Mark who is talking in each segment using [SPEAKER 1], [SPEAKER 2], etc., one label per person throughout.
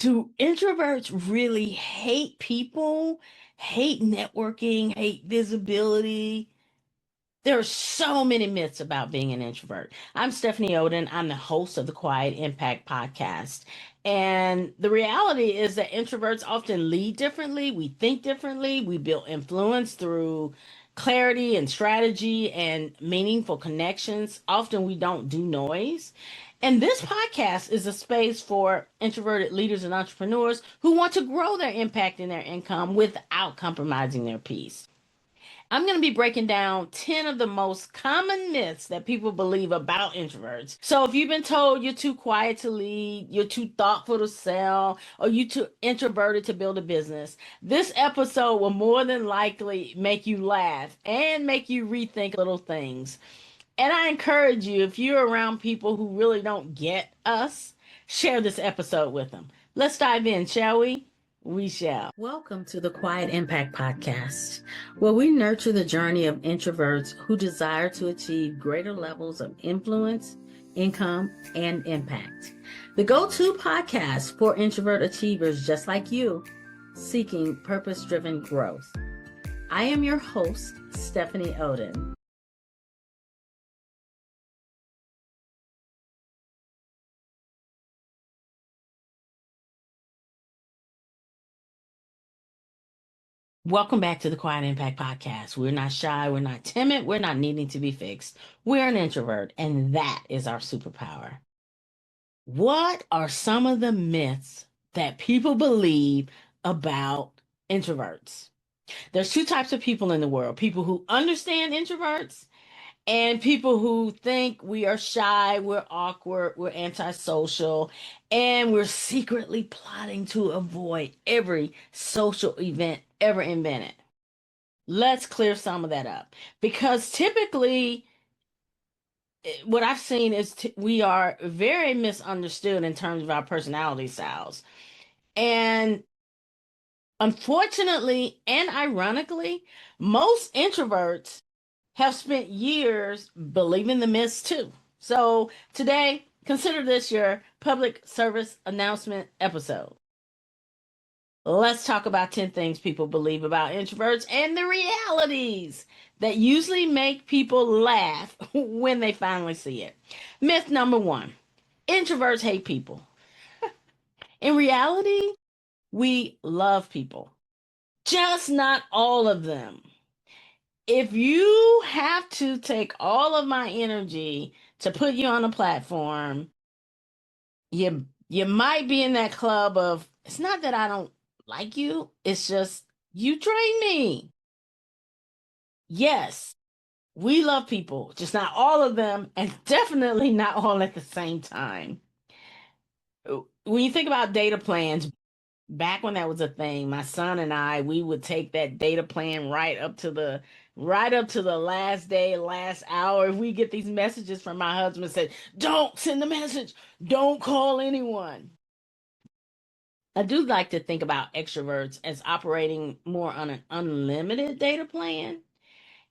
[SPEAKER 1] Do introverts really hate people, hate networking, hate visibility? There are so many myths about being an introvert. I'm Stephanie Oden. I'm the host of the Quiet Impact podcast. And the reality is that introverts often lead differently. We think differently. We build influence through clarity and strategy and meaningful connections. Often we don't do noise. And this podcast is a space for introverted leaders and entrepreneurs who want to grow their impact and their income without compromising their peace. I'm going to be breaking down 10 of the most common myths that people believe about introverts. So if you've been told you're too quiet to lead, you're too thoughtful to sell, or you're too introverted to build a business, this episode will more than likely make you laugh and make you rethink little things. And I encourage you, if you're around people who really don't get us, share this episode with them. Let's dive in, shall we? We shall. Welcome to the Quiet Impact Podcast, where we nurture the journey of introverts who desire to achieve greater levels of influence, income, and impact. The go-to podcast for introvert achievers just like you, seeking purpose-driven growth. I am your host, Stephanie Oden. Welcome back to the Quiet Impact Podcast. We're not shy, we're not timid, we're not needing to be fixed. We're an introvert, and that is our superpower. What are some of the myths that people believe about introverts? There's two types of people in the world: people who understand introverts and people who think we are shy, we're awkward, we're antisocial, and we're secretly plotting to avoid every social event ever invented. Let's clear some of that up, because typically what I've seen is we are very misunderstood in terms of our personality styles. And unfortunately and ironically, most introverts have spent years believing the myths too. So today, consider this your public service announcement episode. Let's talk about 10 things people believe about introverts and the realities that usually make people laugh when they finally see it. Myth number one: introverts hate people. In reality, we love people, just not all of them. If you have to take all of my energy to put you on a platform, you might be in that club of, it's not that I don't like you, it's just you drain me. Yes, we love people, just not all of them, and definitely not all at the same time. When you think about data plans, back when that was a thing, my son and I, we would take that data plan right up to the last day, last hour. If we get these messages from my husband said, "Don't send the message, don't call anyone." I do like to think about extroverts as operating more on an unlimited data plan,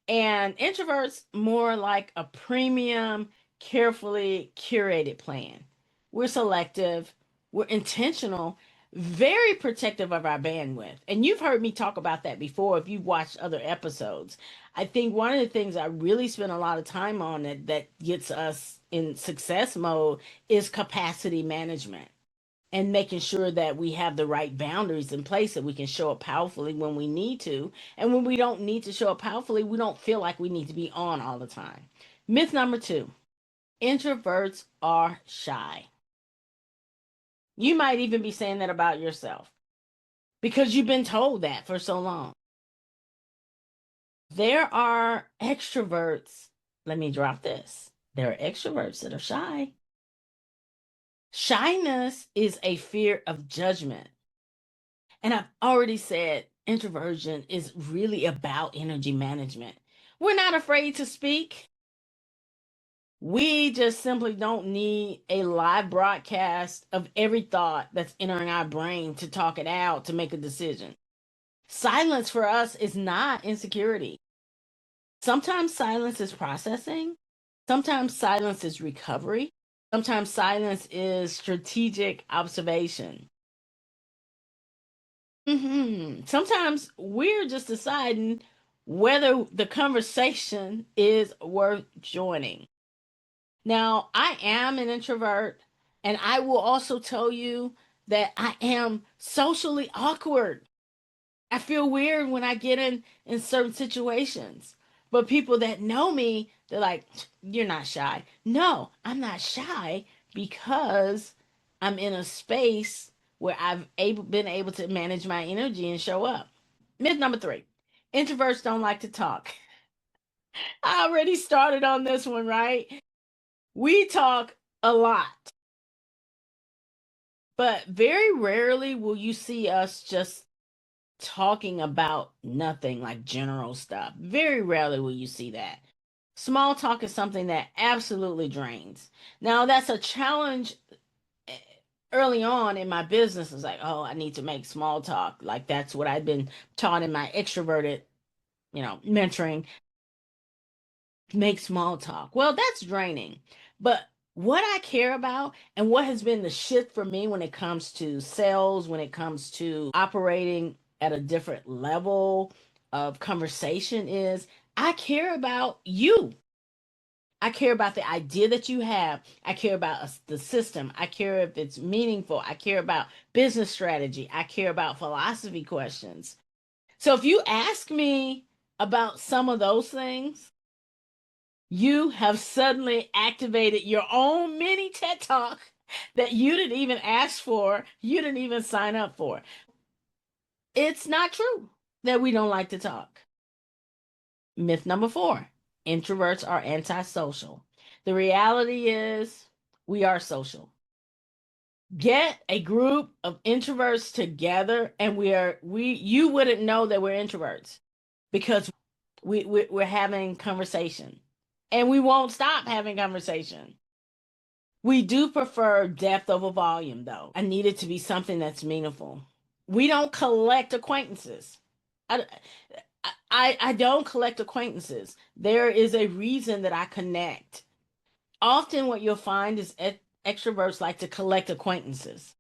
[SPEAKER 1] and introverts more like a premium, carefully curated plan. We're selective, we're intentional, very protective of our bandwidth. And you've heard me talk about that before if you've watched other episodes. I think one of the things I really spend a lot of time on that gets us in success mode is capacity management, and making sure that we have the right boundaries in place that we can show up powerfully when we need to. And when we don't need to show up powerfully, we don't feel like we need to be on all the time. Myth number two: introverts are shy. You might even be saying that about yourself because you've been told that for so long. There are extroverts. Let me drop this. There are extroverts that are shy. Shyness is a fear of judgment. And I've already said introversion is really about energy management. We're not afraid to speak. We just simply don't need a live broadcast of every thought that's entering our brain to talk it out to make a decision. Silence for us is not insecurity. Sometimes silence is processing. Sometimes silence is recovery. Sometimes silence is strategic observation. Sometimes we're just deciding whether the conversation is worth joining. Now, I am an introvert, and I will also tell you that I am socially awkward. I feel weird when I get in certain situations. But people that know me, they're like, "You're not shy." No, I'm not shy because I'm in a space where been able to manage my energy and show up. Myth number three: introverts don't like to talk. I already started on this one, right? We talk a lot, but very rarely will you see us just talking about nothing like general stuff. Very rarely will you see that. Small talk is something that absolutely drains. Now, that's a challenge eh, early on in my business. Is like, oh, I need to make small talk. Like that's what I've been taught in my extroverted, mentoring. Make small talk. Well, that's draining. But what I care about and what has been the shift for me when it comes to sales, when it comes to operating at a different level of conversation is I care about you. I care about the idea that you have. I care about the system. I care if it's meaningful. I care about business strategy. I care about philosophy questions. So if you ask me about some of those things, you have suddenly activated your own mini TED Talk that you didn't even ask for, you didn't even sign up for. It's not true that we don't like to talk. Myth number four: introverts are antisocial. The reality is, we are social. Get a group of introverts together, and you wouldn't know that we're introverts because we're having conversation, and we won't stop having conversation. We do prefer depth over volume, though. I need it to be something that's meaningful. We don't collect acquaintances. I, I don't collect acquaintances. There is a reason that I connect. Often, what you'll find is extroverts like to collect acquaintances.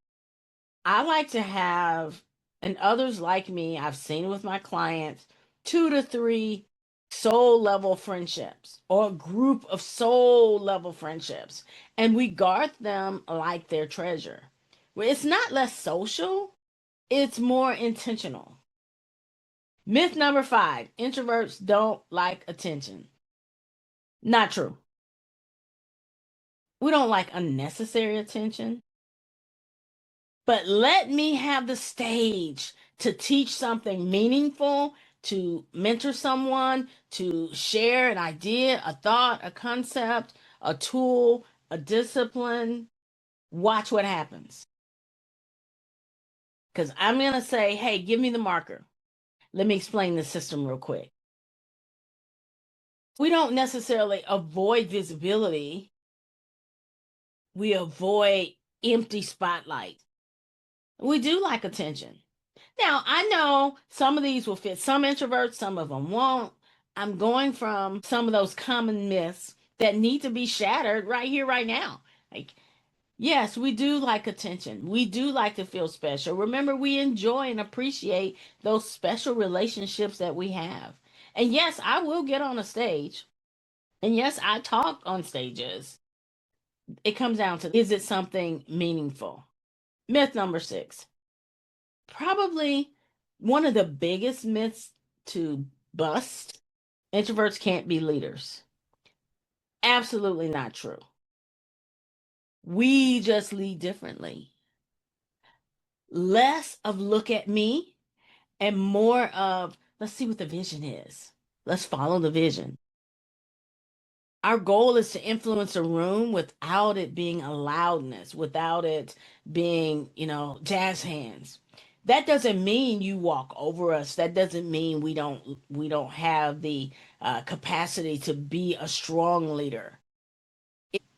[SPEAKER 1] I like to have, and others like me, I've seen with my clients, 2 to 3 soul level friendships or a group of soul level friendships. And we guard them like their treasure. Well, it's not less social, it's more intentional. Myth number five: introverts don't like attention. Not true. We don't like unnecessary attention. But let me have the stage to teach something meaningful, to mentor someone, to share an idea, a thought, a concept, a tool, a discipline. Watch what happens. Because I'm going to say, hey, give me the marker. Let me explain the system real quick. We don't necessarily avoid visibility, we avoid empty spotlight. We do like attention. Now, I know some of these will fit some introverts, some of them won't. I'm going from some of those common myths that need to be shattered right here, right now. Like, yes, we do like attention. We do like to feel special. Remember, we enjoy and appreciate those special relationships that we have. And yes, I will get on a stage. And yes, I talk on stages. It comes down to, is it something meaningful? Myth number six: probably one of the biggest myths to bust: introverts can't be leaders. Absolutely not true. We just lead differently. Less of look at me and more of let's see what the vision is. Let's follow the vision. Our goal is to influence a room without it being a loudness, without it being, jazz hands. That doesn't mean you walk over us. That doesn't mean we don't have the capacity to be a strong leader.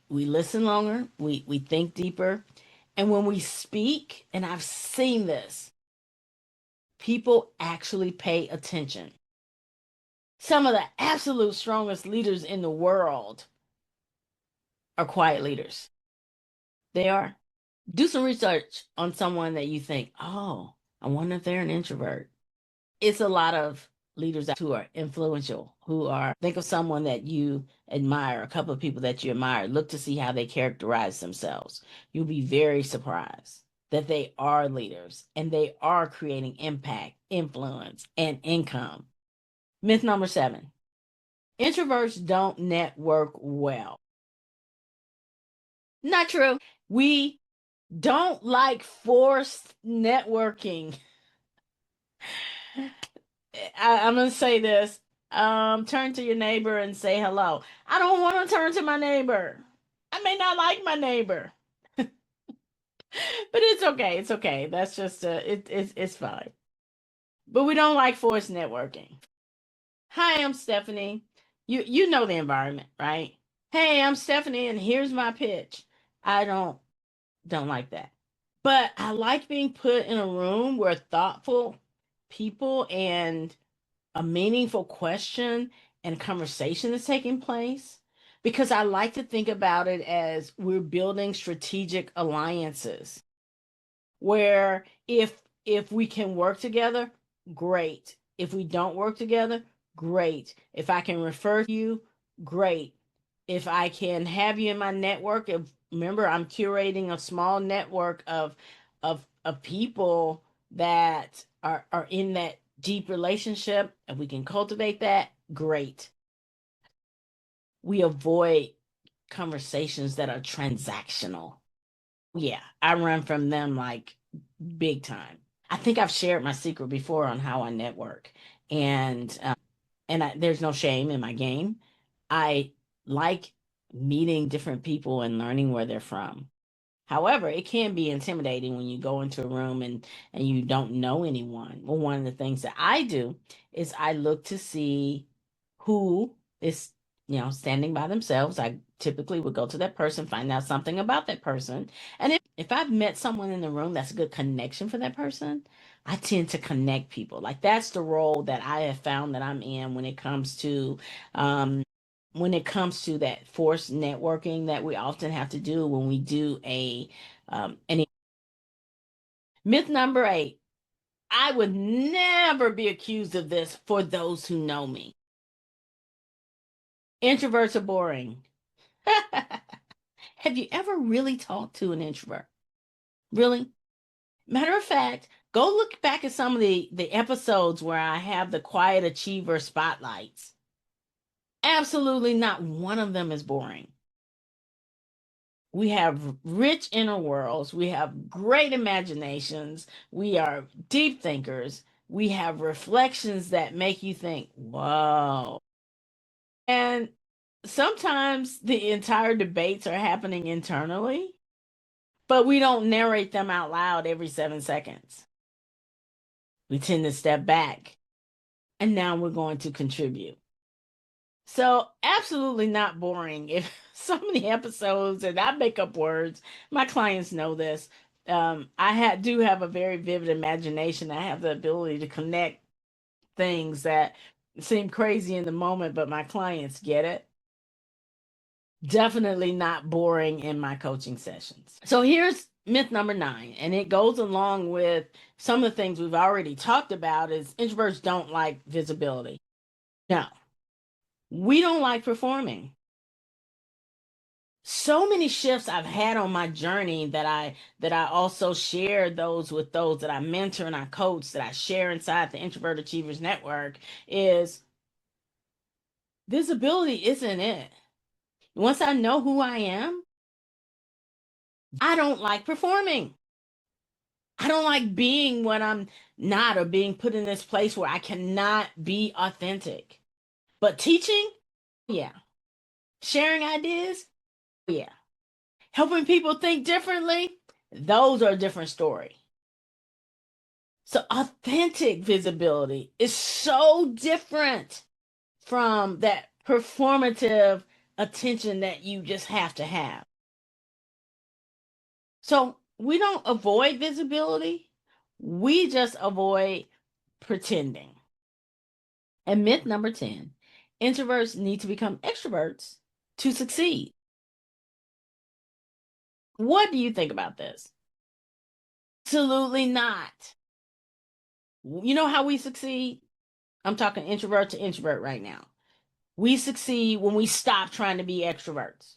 [SPEAKER 1] We listen longer, we think deeper, and when we speak, and I've seen this, people actually pay attention. Some of the absolute strongest leaders in the world are quiet leaders. They are. Do some research on someone that you think, oh, I wonder if they're an introvert. It's a lot of leaders who are influential, who are, think of someone that you admire, a couple of people that you admire, look to see how they characterize themselves. You'll be very surprised that they are leaders and they are creating impact, influence, and income. Myth number 7, introverts don't network well. Not true. We don't like forced networking. I'm going to say this. Turn to your neighbor and say hello. I don't want to turn to my neighbor. I may not like my neighbor, but it's okay. It's okay. That's just it's fine. But we don't like forced networking. Hi, I'm Stephanie. You know the environment, right? Hey, I'm Stephanie, and here's my pitch. I don't like that. But I like being put in a room where thoughtful people and a meaningful question and conversation is taking place, because I like to think about it as we're building strategic alliances where if we can work together, great. If we don't work together, great. If I can refer to you, great. If I can have you in my network, if remember I'm curating a small network of people that are in that deep relationship, if we can cultivate that, great. We avoid conversations that are transactional. Yeah, I run from them like big time. I think I've shared my secret before on how I network, and there's no shame in my game. I like meeting different people and learning where they're from. However, it can be intimidating when you go into a room and you don't know anyone. Well, one of the things that I do is I look to see who is, standing by themselves. I typically would go to that person, find out something about that person. And if I've met someone in the room that's a good connection for that person, I tend to connect people. Like that's the role that I have found that I'm in um, when it comes to that forced networking that we often have to do when we do any myth number 8. I would never be accused of this for those who know me. Introverts are boring. Have you ever really talked to an introvert? Really? Matter of fact, go look back at some of the episodes where I have the quiet achiever spotlights. Absolutely not one of them is boring. We have rich inner worlds. We have great imaginations. We are deep thinkers. We have reflections that make you think, whoa. And sometimes the entire debates are happening internally, but we don't narrate them out loud every 7 seconds. We tend to step back, and now we're going to contribute. So, absolutely not boring. If so many episodes, and I make up words, my clients know this. Do have a very vivid imagination. I have the ability to connect things that seem crazy in the moment, but my clients get it. Definitely not boring in my coaching sessions. So here's myth number 9, and it goes along with some of the things we've already talked about is introverts don't like visibility. No, we don't like performing. So many shifts I've had on my journey that I also share those with those that I mentor and I coach, that I share inside the Introvert Achievers Network, is visibility isn't it. Once I know who I am, I don't like performing. I don't like being what I'm not, or being put in this place where I cannot be authentic. But teaching, yeah. Sharing ideas, yeah. Helping people think differently, those are a different story. So authentic visibility is so different from that performative attention that you just have to have. So we don't avoid visibility, we just avoid pretending. And myth number 10, introverts need to become extroverts to succeed. What do you think about this? Absolutely not. You know how we succeed? I'm talking introvert to introvert right now. We succeed when we stop trying to be extroverts.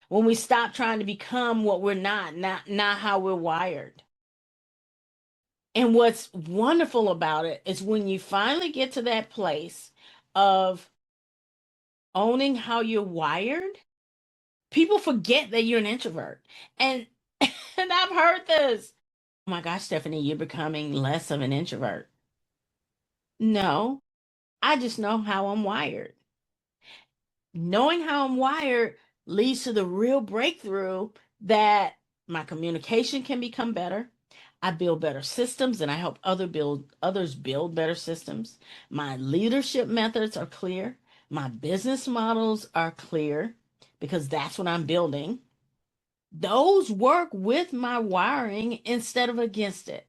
[SPEAKER 1] When we stop trying to become what we're not how we're wired. And what's wonderful about it is when you finally get to that place of owning how you're wired, people forget that you're an introvert. And and I've heard this. Oh my gosh, Stephanie, you're becoming less of an introvert. No, I just know how I'm wired. Knowing how I'm wired leads to the real breakthrough that my communication can become better. I build better systems and I help others build better systems. My leadership methods are clear. My business models are clear because that's what I'm building. Those work with my wiring instead of against it.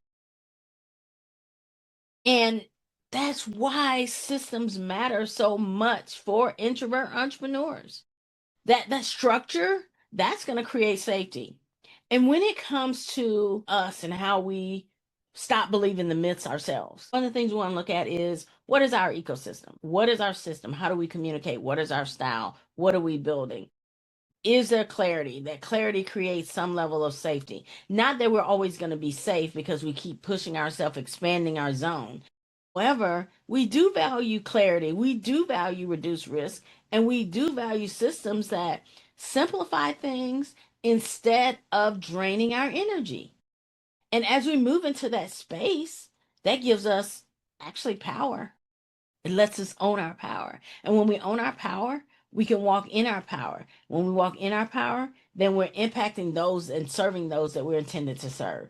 [SPEAKER 1] And that's why systems matter so much for introvert entrepreneurs. That structure, that's going to create safety. And when it comes to us and how we stop believing the myths ourselves, one of the things we want to look at is, what is our ecosystem? What is our system? How do we communicate? What is our style? What are we building? Is there clarity? That clarity creates some level of safety. Not that we're always going to be safe because we keep pushing ourselves, expanding our zone. However, we do value clarity, we do value reduced risk, and we do value systems that simplify things instead of draining our energy. And as we move into that space, that gives us actually power. It lets us own our power. And when we own our power, we can walk in our power. When we walk in our power, then we're impacting those and serving those that we're intended to serve.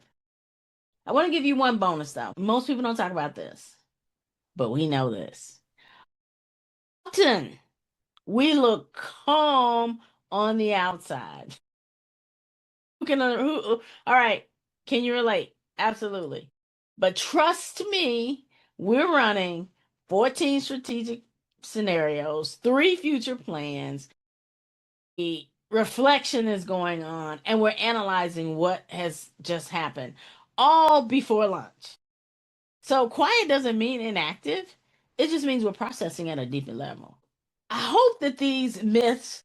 [SPEAKER 1] I want to give you one bonus though. Most people don't talk about this, but we know this. Often we look calm on the outside. All right, can you relate? Absolutely. But trust me, we're running 14 strategic scenarios, 3 future plans. The reflection is going on, and we're analyzing what has just happened all before lunch. So quiet doesn't mean inactive. It just means we're processing at a deeper level. I hope that these myths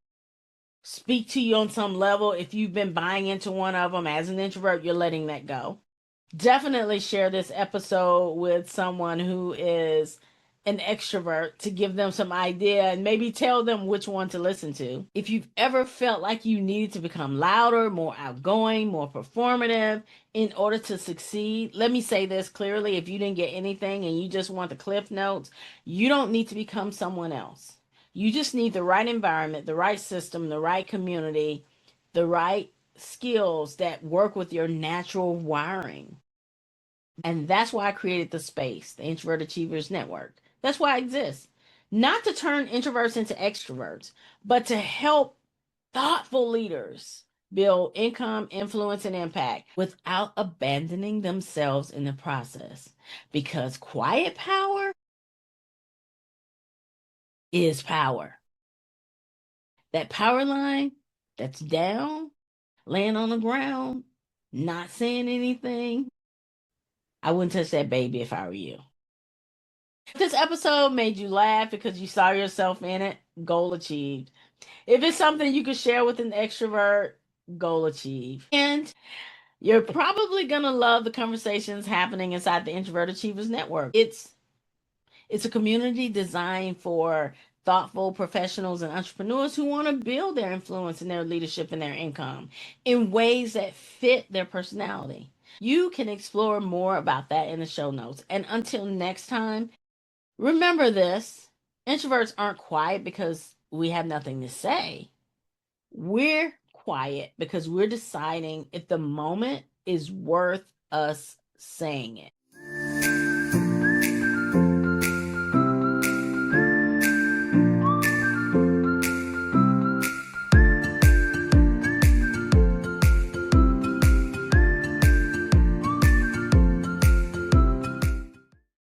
[SPEAKER 1] speak to you on some level. If you've been buying into one of them as an introvert, you're letting that go. Definitely share this episode with someone who is an extrovert to give them some idea and maybe tell them which one to listen to. If you've ever felt like you needed to become louder, more outgoing, more performative in order to succeed, let me say this clearly. If you didn't get anything and you just want the cliff notes, you don't need to become someone else. You just need the right environment, the right system, the right community, the right skills that work with your natural wiring. And that's why I created the space, the Introvert Achievers Network. That's why it exists. Not to turn introverts into extroverts, but to help thoughtful leaders build income, influence, and impact without abandoning themselves in the process. Because quiet power is power. That power line that's down, laying on the ground, not saying anything, I wouldn't touch that baby if I were you. If this episode made you laugh because you saw yourself in it, goal achieved. If it's something you could share with an extrovert, goal achieved. And you're probably gonna love the conversations happening inside the Introvert Achievers Network. It's a community designed for thoughtful professionals and entrepreneurs who want to build their influence and their leadership and their income in ways that fit their personality. You can explore more about that in the show notes. And until next time, remember this: introverts aren't quiet because we have nothing to say. We're quiet because we're deciding if the moment is worth us saying it.